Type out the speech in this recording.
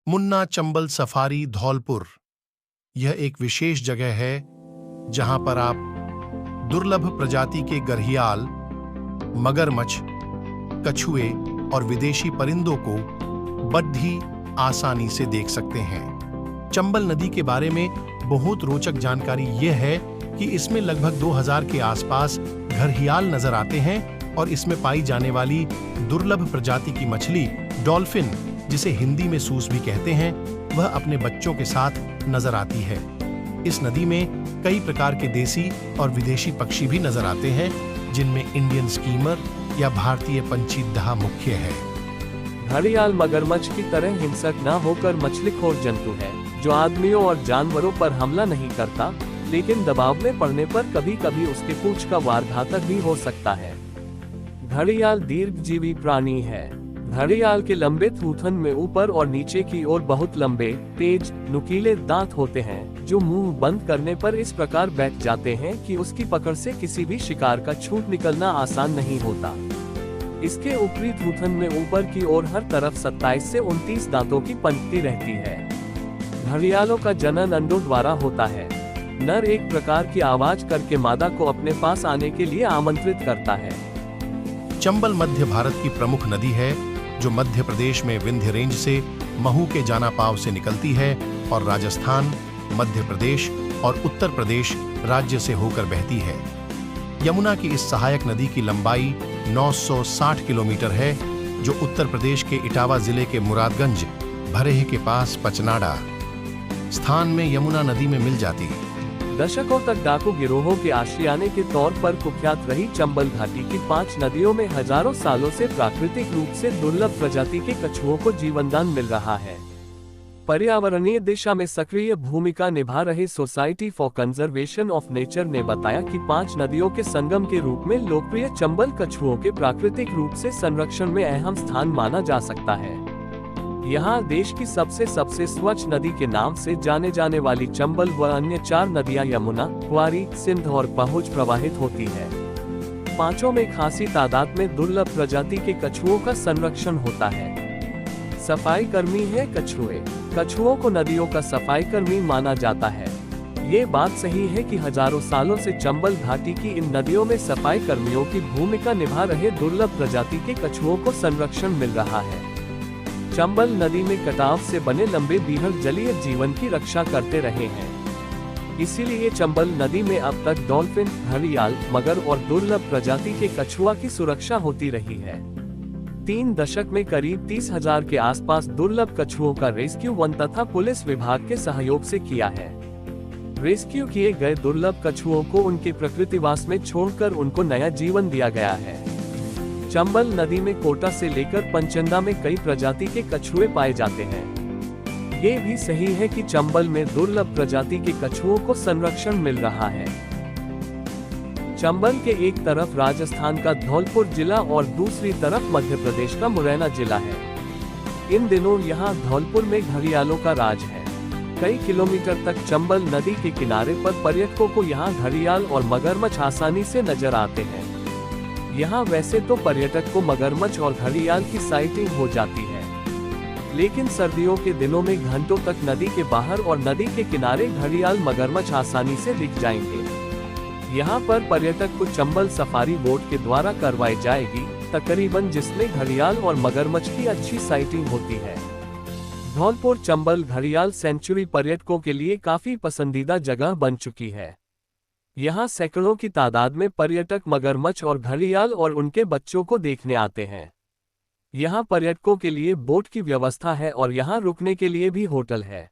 Munna Chambal safari Dholpur. यह एक विशेष जगह है जहां पर आप दुर्लभ प्रजाति के गरहियाल, मगरमच्छ, कछुए और विदेशी परिंदों को बड़ी आसानी से देख सकते हैं। चंबल नदी के बारे में बहुत रोचक जानकारी यह है कि इसमें लगभग 2000 के आसपास घरहियाल नजर आते हैं और इसमें पाई जाने वाली दुर्लभ प्रजाति की मछली डॉल्फिन, जिसे हिंदी में सूस भी कहते हैं, वह अपने बच्चों के साथ नजर आती है। इस नदी में कई प्रकार के देसी और विदेशी पक्षी भी नजर आते हैं, जिनमें इंडियन स्कीमर या भारतीय पंचीदह मुख्य है। घड़ियाल मगरमच्छ की तरह हिंसक न होकर मछलीखोर जंतु है, जो आदमियों और जानवरों पर हमला नहीं करता, लेकिन दबाव में पड़ने पर कभी कभी उसके पूंछ का वार घातक भी हो सकता है। घड़ियाल दीर्घजीवी प्राणी है। घड़ियाल के लंबे थूथन में ऊपर और नीचे की ओर बहुत लंबे, तेज, नुकीले दांत होते हैं, जो मुंह बंद करने पर इस प्रकार बैठ जाते हैं कि उसकी पकड़ से किसी भी शिकार का छूट निकलना आसान नहीं होता। इसके ऊपरी थूथन में ऊपर की ओर हर तरफ 27 से 29 दांतों की पंक्ति रहती है। घड़ियालों का जनन अंडों द्वारा होता है। नर एक प्रकार की आवाज करके मादा को अपने पास आने के लिए आमंत्रित करता है। चंबल मध्य भारत की प्रमुख नदी है, जो मध्य प्रदेश में विंध्य रेंज से महू के जानापाव से निकलती है और राजस्थान, मध्य प्रदेश और उत्तर प्रदेश राज्य से होकर बहती है। यमुना की इस सहायक नदी की लंबाई 960 किलोमीटर है, जो उत्तर प्रदेश के इटावा जिले के मुरादगंज, भरेह के पास पचनाडा स्थान में यमुना नदी में मिल जाती है। दशकों तक डाकू गिरोहों के आशियाने के तौर पर कुख्यात रही चंबल घाटी की 5 नदियों में हजारों सालों से प्राकृतिक रूप से दुर्लभ प्रजाति के कछुओं को जीवनदान मिल रहा है। पर्यावरणीय दिशा में सक्रिय भूमिका निभा रही society for conservation of nature ने बताया कि 5 नदियों के संगम के रूप में लोकप्रिय चंबल कछुओं के प्राकृतिक रूप से संरक्षण में अहम स्थान माना जा सकता है। यहाँ देश की सबसे स्वच्छ नदी के नाम से जाने जाने वाली चंबल व अन्य 4 नदियाँ यमुना, क्वारी, सिंध और पहुज प्रवाहित होती है। पांचों में खासी तादाद में दुर्लभ प्रजाति के कछुओं का संरक्षण होता है। सफाई कर्मी है कछुए। कछुओं को नदियों का सफाई कर्मी माना जाता है। ये बात सही है कि हजारों सालों से चंबल घाटी की इन नदियों में सफाई कर्मियों की भूमिका निभा रहे दुर्लभ प्रजाति के कछुओं को संरक्षण मिल रहा है। चंबल नदी में कटाव से बने लंबे बीहड़ जलीय जीवन की रक्षा करते रहे हैं। इसीलिए चंबल नदी में अब तक डॉल्फिन, घड़ियाल, मगर और दुर्लभ प्रजाति के कछुआ की सुरक्षा होती रही है। 3 दशक में करीब 30,000 के आसपास दुर्लभ कछुओं का रेस्क्यू वन तथा पुलिस विभाग के सहयोग से किया है। रेस्क्यू किए गए दुर्लभ कछुओं को उनके प्रकृतिवास में छोड़कर उनको नया जीवन दिया गया है। चंबल नदी में कोटा से लेकर पंचंदा में कई प्रजाति के कछुए पाए जाते हैं। ये भी सही है कि चंबल में दुर्लभ प्रजाति के कछुओं को संरक्षण मिल रहा है। चंबल के एक तरफ राजस्थान का धौलपुर जिला और दूसरी तरफ मध्य प्रदेश का मुरैना जिला है। इन दिनों यहाँ धौलपुर में घड़ियालों का राज है। कई किलोमीटर तक चंबल नदी के किनारे पर पर्यटकों को यहाँ घड़ियाल और मगरमच्छ आसानी से नजर आते हैं। यहाँ वैसे तो पर्यटक को मगरमच्छ और घड़ियाल की साइटिंग हो जाती है, लेकिन सर्दियों के दिनों में घंटों तक नदी के बाहर और नदी के किनारे घड़ियाल, मगरमच्छ आसानी से दिख जाएंगे। यहाँ पर पर्यटक को चंबल सफारी बोट के द्वारा करवाई जाएगी तकरीबन, जिसमें घड़ियाल और मगरमच्छ की अच्छी साइटिंग होती है। धौलपुर चंबल घड़ियाल सेंचुरी पर्यटकों के लिए काफी पसंदीदा जगह बन चुकी है। यहाँ सैकड़ों की तादाद में पर्यटक मगरमच्छ और घड़ियाल और उनके बच्चों को देखने आते हैं। यहाँ पर्यटकों के लिए बोट की व्यवस्था है और यहाँ रुकने के लिए भी होटल है।